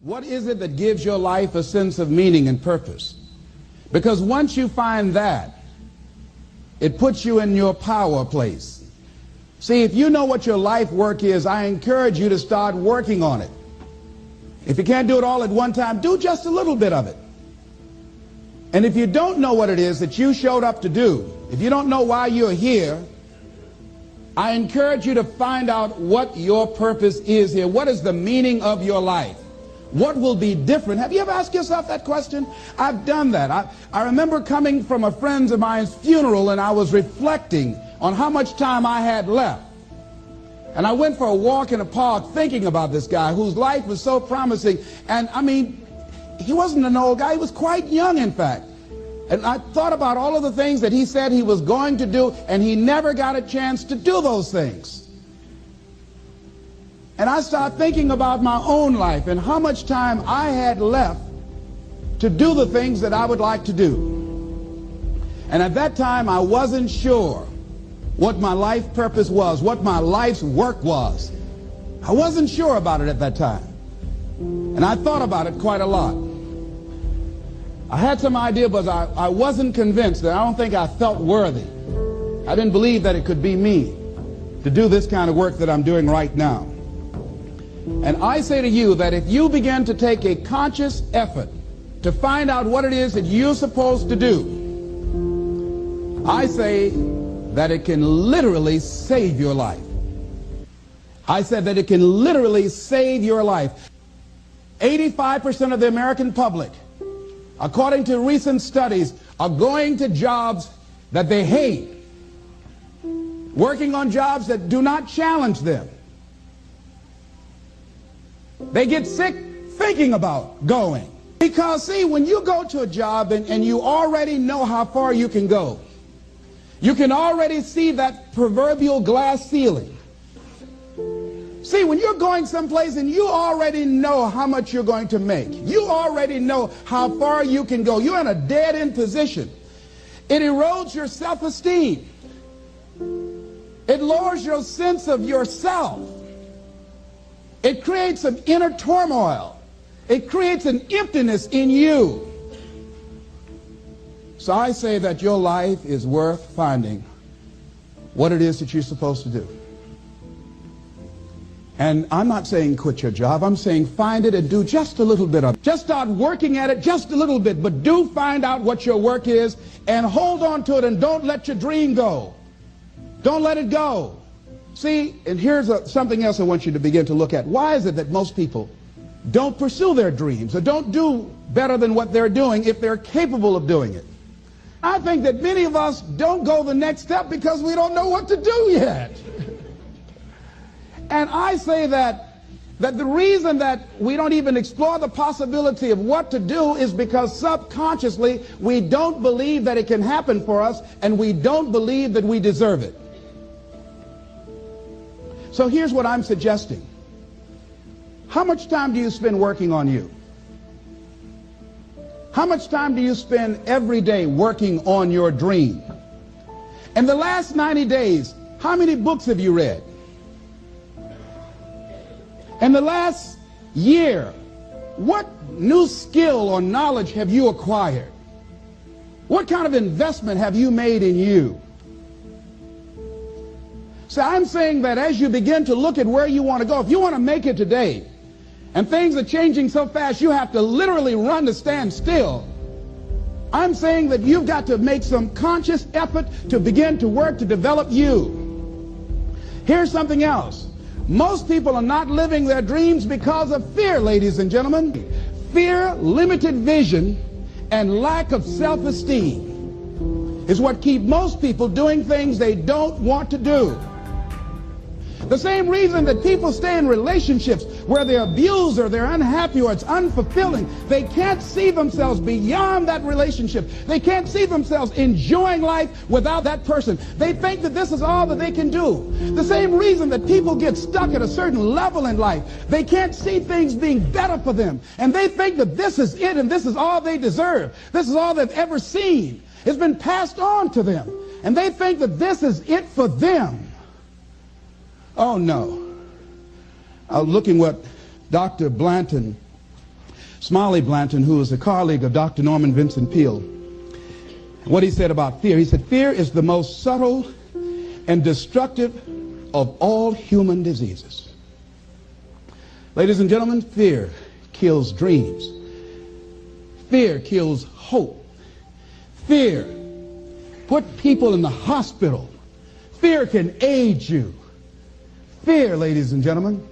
What is it that gives your life a sense of meaning and purpose? Because once you find that, it puts you in your power place. See, if you know what your life work is, I encourage you to start working on it. If you can't do it all at one time, do just a little bit of it. And if you don't know what it is that you showed up to do, if you don't know why you're here, I encourage you to find out what your purpose is here. What is the meaning of your life? What will be different? Have you ever asked yourself that question? I've done that. I remember coming from a friend of mine's funeral, and I was reflecting on how much time I had left. And I went for a walk in a park thinking about this guy whose life was so promising. And I mean, he wasn't an old guy. He was quite young, in fact. And I thought about all of the things that he said he was going to do, and he never got a chance to do those things. And I started thinking about my own life and how much time I had left to do the things that I would like to do. And at that time, I wasn't sure what my life purpose was, what my life's work was. I wasn't sure about it at that time. And I thought about it quite a lot. I had some idea, but I wasn't convinced, and I don't think I felt worthy. I didn't believe that it could be me to do this kind of work that I'm doing right now. And I say to you that if you begin to take a conscious effort to find out what it is that you're supposed to do, I say that it can literally save your life. I said that it can literally save your life. 85% of the American public, according to recent studies, are going to jobs that they hate, working on jobs that do not challenge them. They get sick thinking about going. Because, see, when you go to a job and you already know how far you can go, you can already see that proverbial glass ceiling. See, when you're going someplace and you already know how much you're going to make, you already know how far you can go, you're in a dead-end position. It erodes your self-esteem. It lowers your sense of yourself. It creates an inner turmoil. It creates an emptiness in you. So I say that your life is worth finding what it is that you're supposed to do. And I'm not saying quit your job. I'm saying find it and do just a little bit of it. Just start working at it just a little bit, but do find out what your work is and hold on to it, and don't let your dream go. Don't let it go. See, and here's something else I want you to begin to look at. Why is it that most people don't pursue their dreams or don't do better than what they're doing if they're capable of doing it? I think that many of us don't go the next step because we don't know what to do yet. And I say that the reason that we don't even explore the possibility of what to do is because subconsciously we don't believe that it can happen for us, and we don't believe that we deserve it. So here's what I'm suggesting. How much time do you spend working on you? How much time do you spend every day working on your dream? In the last 90 days, how many books have you read? In the last year, what new skill or knowledge have you acquired? What kind of investment have you made in you? So I'm saying that as you begin to look at where you want to go, if you want to make it today, and things are changing so fast you have to literally run to stand still, I'm saying that you've got to make some conscious effort to begin to work to develop you. Here's something else. Most people are not living their dreams because of fear, ladies and gentlemen. Fear, limited vision, and lack of self-esteem is what keep most people doing things they don't want to do. The same reason that people stay in relationships where they're abused or they're unhappy or it's unfulfilling, they can't see themselves beyond that relationship. They can't see themselves enjoying life without that person. They think that this is all that they can do. The same reason that people get stuck at a certain level in life, they can't see things being better for them. And they think that this is it and this is all they deserve. This is all they've ever seen. It's been passed on to them. And they think that this is it for them. Oh no. I was looking what Dr. Blanton Smiley Blanton, who was a colleague of Dr. Norman Vincent Peale. What he said about fear, he said, fear is the most subtle and destructive of all human diseases. Ladies and gentlemen, fear kills dreams. Fear kills hope. Fear put people in the hospital. Fear can age you. Fear, ladies and gentlemen,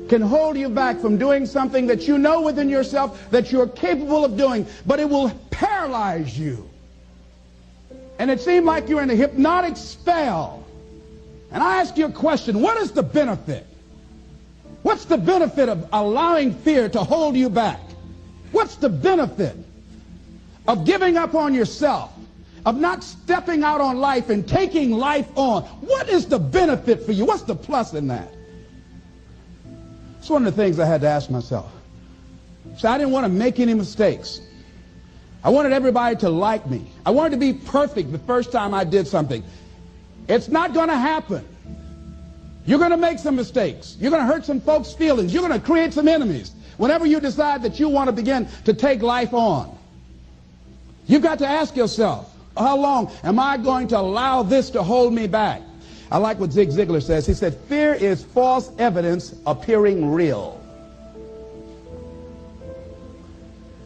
can hold you back from doing something that you know within yourself that you're capable of doing, but it will paralyze you. And it seemed like you're in a hypnotic spell. And I ask you a question, what is the benefit? What's the benefit of allowing fear to hold you back? What's the benefit of giving up on yourself, of not stepping out on life and taking life on? What is the benefit for you? What's the plus in that? It's one of the things I had to ask myself. So I didn't want to make any mistakes. I wanted everybody to like me. I wanted to be perfect the first time I did something. It's not going to happen. You're going to make some mistakes. You're going to hurt some folks' feelings. You're going to create some enemies whenever you decide that you want to begin to take life on. You've got to ask yourself, how long am I going to allow this to hold me back? I like what Zig Ziglar says. He said, fear is false evidence appearing real.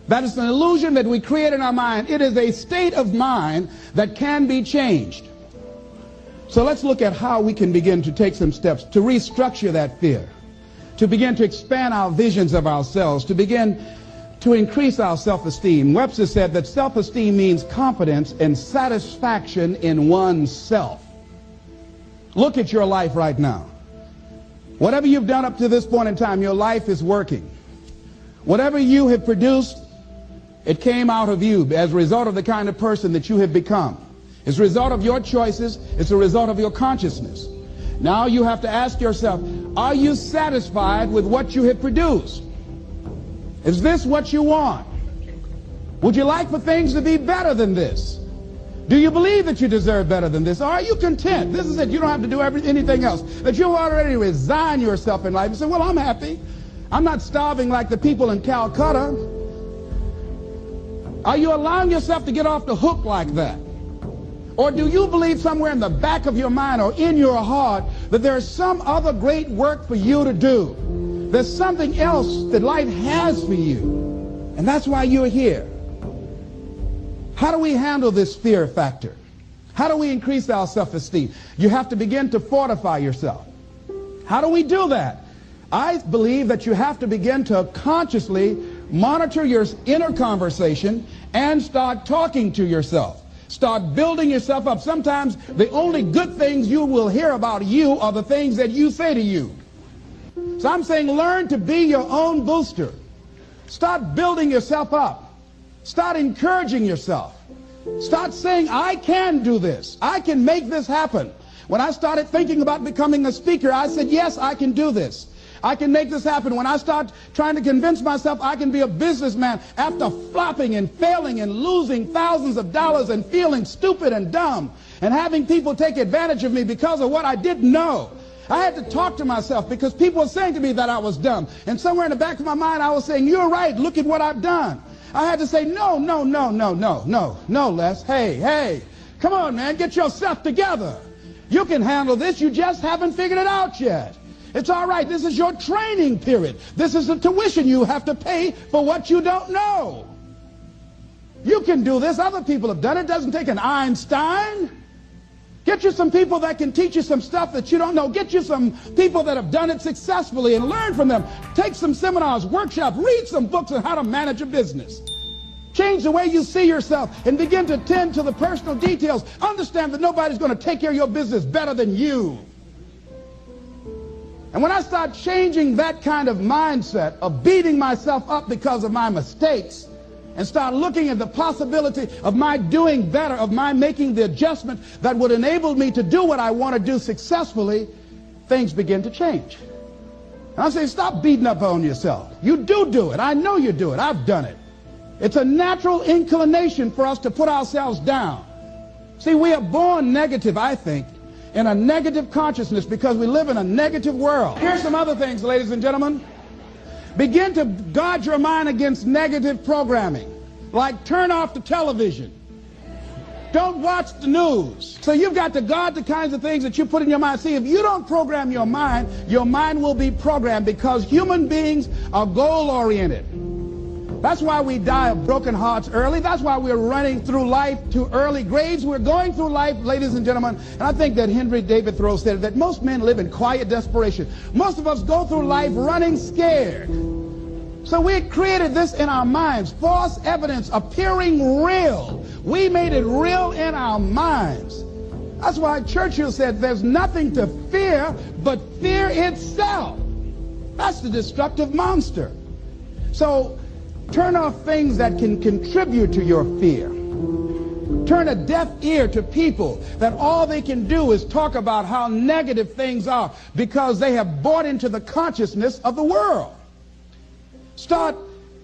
That is an illusion that we create in our mind. It is a state of mind that can be changed. So let's look at how we can begin to take some steps to restructure that fear, to begin to expand our visions of ourselves, to begin to increase our self-esteem. Webster said that self-esteem means confidence and satisfaction in oneself. Look at your life right now. Whatever you've done up to this point in time, your life is working. Whatever you have produced, it came out of you as a result of the kind of person that you have become. It's a result of your choices. It's a result of your consciousness. Now you have to ask yourself, are you satisfied with what you have produced? Is this what you want? Would you like for things to be better than this? Do you believe that you deserve better than this? Or are you content? This is it. You don't have to do anything else. That you've already resigned yourself in life and say, well, I'm happy. I'm not starving like the people in Calcutta. Are you allowing yourself to get off the hook like that? Or do you believe somewhere in the back of your mind or in your heart that there's some other great work for you to do? There's something else that life has for you. And that's why you're here. How do we handle this fear factor? How do we increase our self-esteem? You have to begin to fortify yourself. How do we do that? I believe that you have to begin to consciously monitor your inner conversation and start talking to yourself. Start building yourself up. Sometimes the only good things you will hear about you are the things that you say to you. So I'm saying learn to be your own booster. Start building yourself up. Start encouraging yourself. Start saying, I can do this. I can make this happen. When I started thinking about becoming a speaker, I said, yes, I can do this. I can make this happen. When I start trying to convince myself I can be a businessman after flopping and failing and losing thousands of dollars and feeling stupid and dumb and having people take advantage of me because of what I didn't know, I had to talk to myself because people were saying to me that I was dumb. And somewhere in the back of my mind, I was saying, you're right. Look at what I've done. I had to say, no, Les. Hey, come on, man. Get yourself together. You can handle this. You just haven't figured it out yet. It's all right. This is your training period. This is the tuition you have to pay for what you don't know. You can do this. Other people have done it. It doesn't take an Einstein. Get you some people that can teach you some stuff that you don't know. Get you some people that have done it successfully and learn from them. Take some seminars, workshops, read some books on how to manage a business. Change the way you see yourself and begin to tend to the personal details. Understand that nobody's going to take care of your business better than you. And when I start changing that kind of mindset of beating myself up because of my mistakes and start looking at the possibility of my doing better, of my making the adjustment that would enable me to do what I want to do successfully, things begin to change. And I say, stop beating up on yourself. You do it. I know you do it. I've done it. It's a natural inclination for us to put ourselves down. See, we are born negative, I think, in a negative consciousness because we live in a negative world. Here's some other things, ladies and gentlemen. Begin to guard your mind against negative programming. Like turn off the television. Don't watch the news. So you've got to guard the kinds of things that you put in your mind. See, if you don't program your mind will be programmed, because human beings are goal-oriented. That's why we die of broken hearts early. That's why we're running through life to early graves. We're going through life, ladies and gentlemen. And I think that Henry David Thoreau said that most men live in quiet desperation. Most of us go through life running scared. So we created this in our minds, false evidence appearing real. We made it real in our minds. That's why Churchill said there's nothing to fear but fear itself. That's the destructive monster. So turn off things that can contribute to your fear. Turn a deaf ear to people that all they can do is talk about how negative things are, because they have bought into the consciousness of the world. Start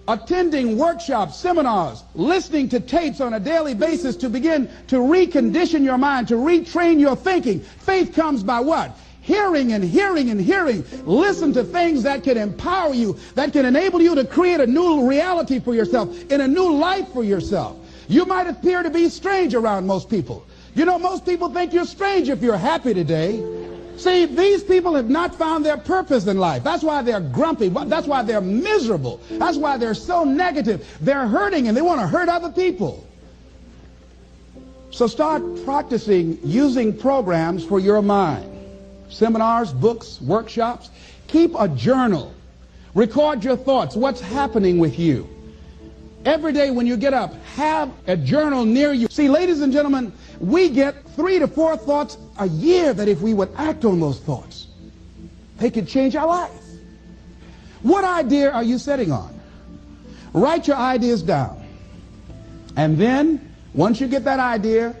attending workshops, seminars, listening to tapes on a daily basis to begin to recondition your mind, to retrain your thinking. Faith comes by what? Hearing and hearing and hearing. Listen to things that can empower you, that can enable you to create a new reality for yourself, in a new life for yourself. You might appear to be strange around most people. You know, most people think you're strange if you're happy today. See, these people have not found their purpose in life. That's why they're grumpy. That's why they're miserable. That's why they're so negative. They're hurting and they want to hurt other people. So start practicing using programs for your mind. Seminars, books, workshops. Keep a journal. Record your thoughts. What's happening with you? Every day when you get up, have a journal near you. See, ladies and gentlemen, we get 3 to 4 thoughts a year that if we would act on those thoughts, they could change our life. What idea are you sitting on? Write your ideas down. And then, once you get that idea,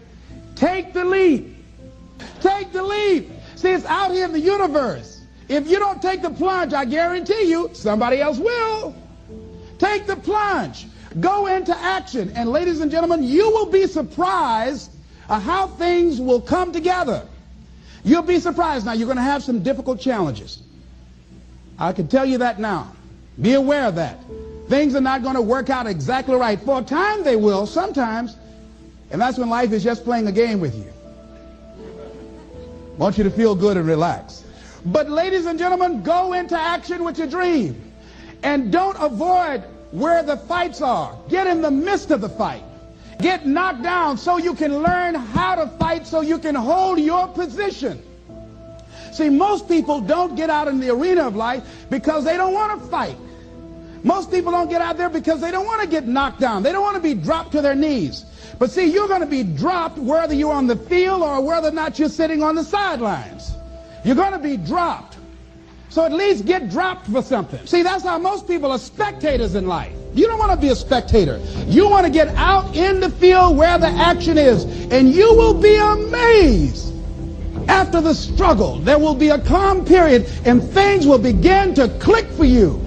take the leap. Take the leap. See, it's out here in the universe. If you don't take the plunge, I guarantee you, somebody else will. Take the plunge. Go into action. And ladies and gentlemen, you will be surprised how things will come together. You'll be surprised. Now, you're going to have some difficult challenges. I can tell you that now. Be aware of that. Things are not going to work out exactly right. For a time they will, sometimes. And that's when life is just playing a game with you. I want you to feel good and relax. But ladies and gentlemen, go into action with your dream. And don't avoid where the fights are. Get in the midst of the fight. Get knocked down so you can learn how to fight, so you can hold your position. See, most people don't get out in the arena of life because they don't want to fight. Most people don't get out there because they don't want to get knocked down. They don't want to be dropped to their knees. But see, you're going to be dropped whether you're on the field or whether or not you're sitting on the sidelines. You're going to be dropped. So at least get dropped for something. See, that's how most people are spectators in life. You don't want to be a spectator. You want to get out in the field where the action is. And you will be amazed. After the struggle, there will be a calm period and things will begin to click for you.